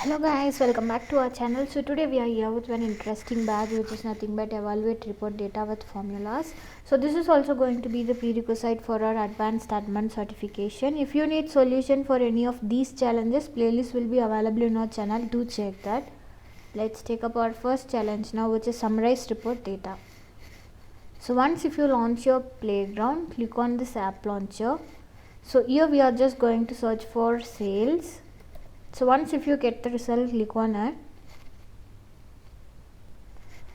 Hello guys, welcome back to our channel. So today we are here with one interesting badge which is nothing but evaluate report data with formulas. So this is also going to be the prerequisite for our advanced admin certification. If you need solution for any of these challenges, playlist will be available in our channel. Do check that. Let's take up our first challenge now, which is summarize report data. So once if you launch your playground, click on this app launcher. So here we are just going to search for sales. So once if you get the result, click on it.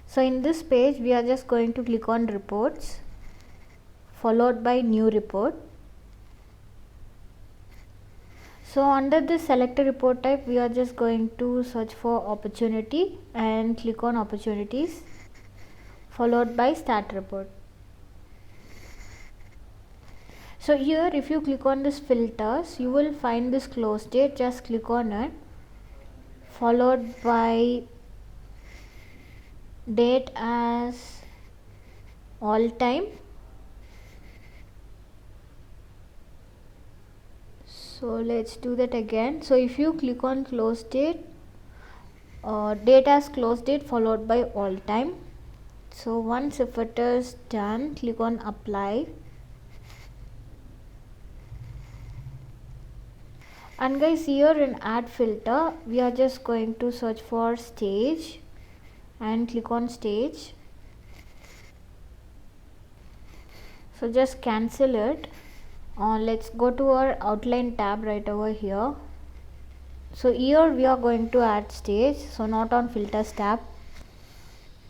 So in this page we are just going to click on reports followed by new report. So under this select a report type, we are just going to search for opportunity and click on opportunities followed by start report. So here if you click on this filters, you will find this close date. Just click on it followed by date as all time. So let's do that again. So if you click on close date, date as close date followed by all time. So once if it is done, click on apply. And guys, here in add filter, we are just going to search for stage and click on stage. So just cancel it. Let's go to our outline tab right over here. So here we are going to add stage, so not on filters tab.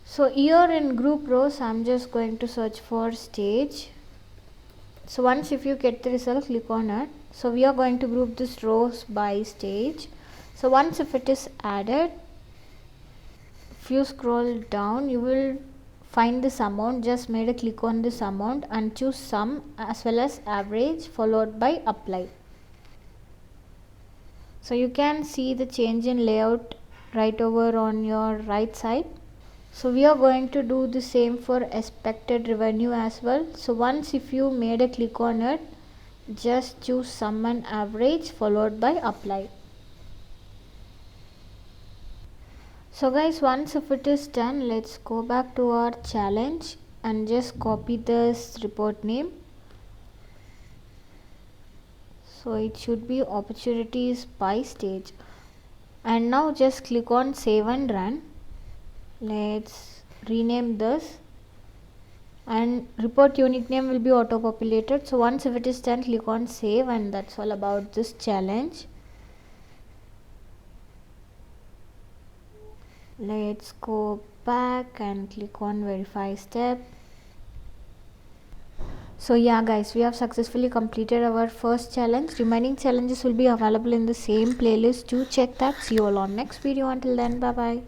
So here in group rows, I'm just going to search for stage. So once if you get the result, click on it. So we are going to group this rows by stage. So once if it is added, if you scroll down, you will find this amount. Just made a click on this amount and choose sum as well as average followed by apply. So you can see the change in layout right over on your right side. So we are going to do the same for expected revenue as well. So once if you made a click on it, just choose sum and average followed by apply. So guys, once if it is done, let's go back to our challenge and just copy this report name. So it should be opportunities by stage. And now just click on save and run. Let's rename this. And report unique name will be auto populated. So once if it is done, click on save, and that's all about this challenge. Let's go back and click on verify step. So yeah guys, we have successfully completed our first challenge. Remaining challenges will be available in the same playlist. Do check that. See you all on next video. Until then, bye bye.